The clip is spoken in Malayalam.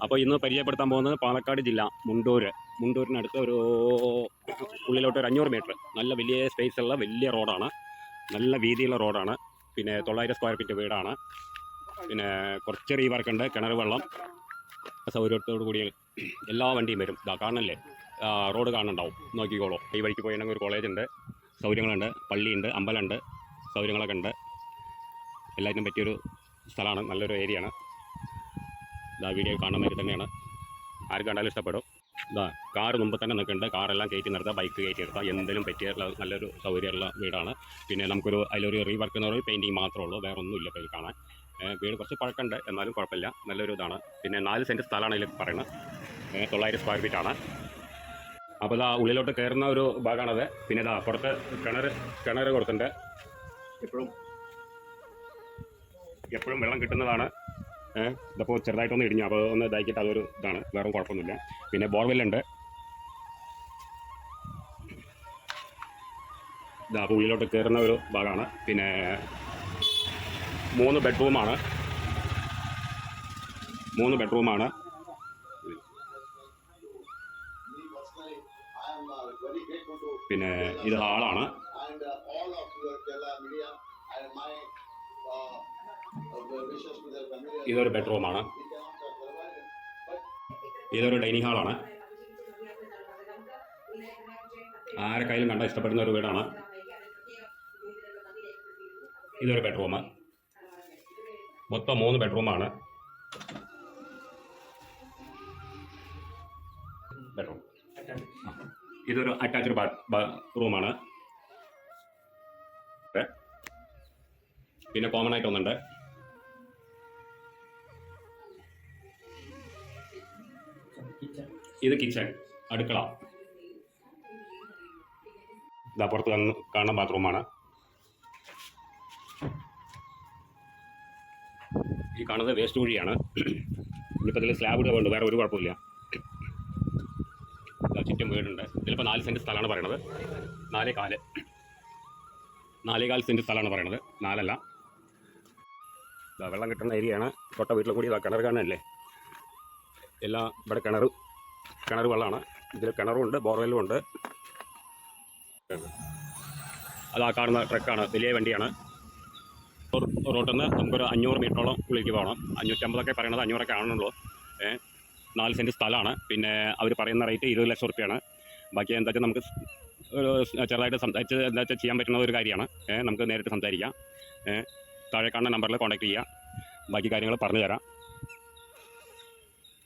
അപ്പോൾ ഇന്ന് പരിചയപ്പെടുത്താൻ പോകുന്നത് പാലക്കാട് ജില്ല മുണ്ടൂരിനടുത്ത് ഒരു ഉള്ളിലോട്ട് ഒരു 500 മീറ്റർ നല്ല വലിയ സ്പേസുള്ള വലിയ റോഡാണ്, നല്ല വീതിയുള്ള റോഡാണ്. പിന്നെ 900 സ്ക്വയർ ഫീറ്റ് വീടാണ്. പിന്നെ കുറച്ച് റീവർക്കുണ്ട്, കിണർ വെള്ളം സൗകര്യത്തോടു കൂടി എല്ലാ വണ്ടിയും വരും. ഇതാ കാണണല്ലേ, റോഡ് കാണുന്നുണ്ടാവും, നോക്കിക്കോളൂ. ഈ വഴിക്ക് പോയിട്ടുണ്ടെങ്കിൽ ഒരു കോളേജുണ്ട്, സൗകര്യങ്ങളുണ്ട്, പള്ളിയുണ്ട്, അമ്പലമുണ്ട്, സൗകര്യങ്ങളൊക്കെ ഉണ്ട്. എല്ലാത്തിനും പറ്റിയൊരു സ്ഥലമാണ്, നല്ലൊരു ഏരിയയാണ്. ഇതാ വീഡിയോ കാണുന്ന മാതിരി തന്നെയാണ്, ആർക്ക് കണ്ടാലും ഇഷ്ടപ്പെടും. ഇതാ കാറ് മുമ്പ് തന്നെ നിൽക്കുന്നുണ്ട്, കാറെല്ലാം കയറ്റി നിർത്താം, ബൈക്ക് കയറ്റി നിർത്താം, എന്തെങ്കിലും പറ്റിയുള്ള നല്ലൊരു സൗകര്യമുള്ള വീടാണ്. പിന്നെ നമുക്കൊരു അതിലൊരു റീവർക്ക് എന്ന് പറയുന്നത് പെയിൻറ്റിങ് മാത്രമേ ഉള്ളൂ, വേറെ ഒന്നുമില്ല ഇപ്പോൾ കാണാൻ. വീട് കുറച്ച് പഴക്കമുണ്ട്, എന്നാലും കുഴപ്പമില്ല, നല്ലൊരു ഇതാണ്. പിന്നെ 4 സെൻറ്റ് സ്ഥലമാണ് ഇതിൽ പറയുന്നത്, 900 സ്ക്വയർ ഫീറ്റാണ്. അപ്പോൾ ഇതാ ഉള്ളിലോട്ട് കയറുന്ന ഒരു ഭാഗമാണത്. പിന്നെ ഇതാ പുറത്ത് കിണർ കൊടുത്തിട്ടുണ്ട്, എപ്പോഴും വെള്ളം കിട്ടുന്നതാണ്. ഇതിപ്പോൾ ചെറുതായിട്ടൊന്ന് ഇടിഞ്ഞു, അപ്പോൾ ഒന്ന് ഇതാക്കിയിട്ട് അതൊരു ഇതാണ്, വേറെ കുഴപ്പമൊന്നുമില്ല. പിന്നെ ബോർവെല്ലുണ്ട്. ഇതാ അപ്പോൾ ഉള്ളിലോട്ട് കയറുന്ന ഒരു ഭാഗമാണ്. പിന്നെ 3 ബെഡ്റൂമാണ്. പിന്നെ ഇത് ഹാളാണ്. ഇതൊരു ബെഡ്റൂമാണ്. ഇതൊരു ഡൈനിങ് ഹാളാണ്. ആരെ കയ്യിലും കണ്ട ഇഷ്ടപ്പെടുന്ന ഒരു വീടാണ്. ഇതൊരു ബെഡ്റൂം, മൊത്തം 3 ബെഡ്റൂമാണ്. ഇതൊരു അറ്റാച്ച്ഡ് റൂമാണ്. പിന്നെ കോമൺ ആയിട്ട് ഒന്നുണ്ട്. ഇത് കിച്ചൺ, അടുക്കള. ഇതാ പുറത്ത് കാണുന്ന ബാത്റൂമാണ്. ഈ കാണുന്നത് വേസ്റ്റ് കുഴിയാണ്. ഇനിയിപ്പോൾ ഇതിൽ സ്ലാബ് ഇടുന്നുണ്ട്, വേറെ ഒരു കുഴപ്പമില്ല. ചുറ്റും വീടുണ്ട്. ഇതിലിപ്പോൾ 4 സെൻറ്റ് സ്ഥലമാണ് പറയണത്, 4.4 സെൻറ്റ് സ്ഥലമാണ് പറയണത്, 4 അല്ല. വെള്ളം കിട്ടുന്ന ഏരിയയാണ്. തൊട്ട വീട്ടിൽ കൂടി കിണർ കാണാനല്ലേ, എല്ലാം ഇവിടെ കിണർ വെള്ളമാണ്. ഇതിൽ കിണറും ഉണ്ട്, ബോർവെല്ലും ഉണ്ട്. അത് ആ കാണുന്ന ട്രക്കാണ്, വലിയ വണ്ടിയാണ്. റോട്ടിൽ നിന്ന് നമുക്കൊരു 500 മീറ്ററോളം ഉള്ളിലേക്ക് പോകണം. 550 പറയണത്, 500 ആണുള്ളൂ. 4 സെൻറ്റ് സ്ഥലമാണ്. പിന്നെ അവർ പറയുന്ന റേറ്റ് 20 ലക്ഷം റുപ്യാണ്. ബാക്കി എന്താ വെച്ചാൽ നമുക്ക് ഒരു ചെറുതായിട്ട് സംസാരിച്ച് എന്താ വെച്ചാൽ ചെയ്യാൻ പറ്റുന്ന ഒരു കാര്യമാണ്. നമുക്ക് നേരിട്ട് സംസാരിക്കാം. താഴെ കാണുന്ന നമ്പറിൽ കോൺടാക്ട് ചെയ്യാം, ബാക്കി കാര്യങ്ങൾ പറഞ്ഞു തരാം.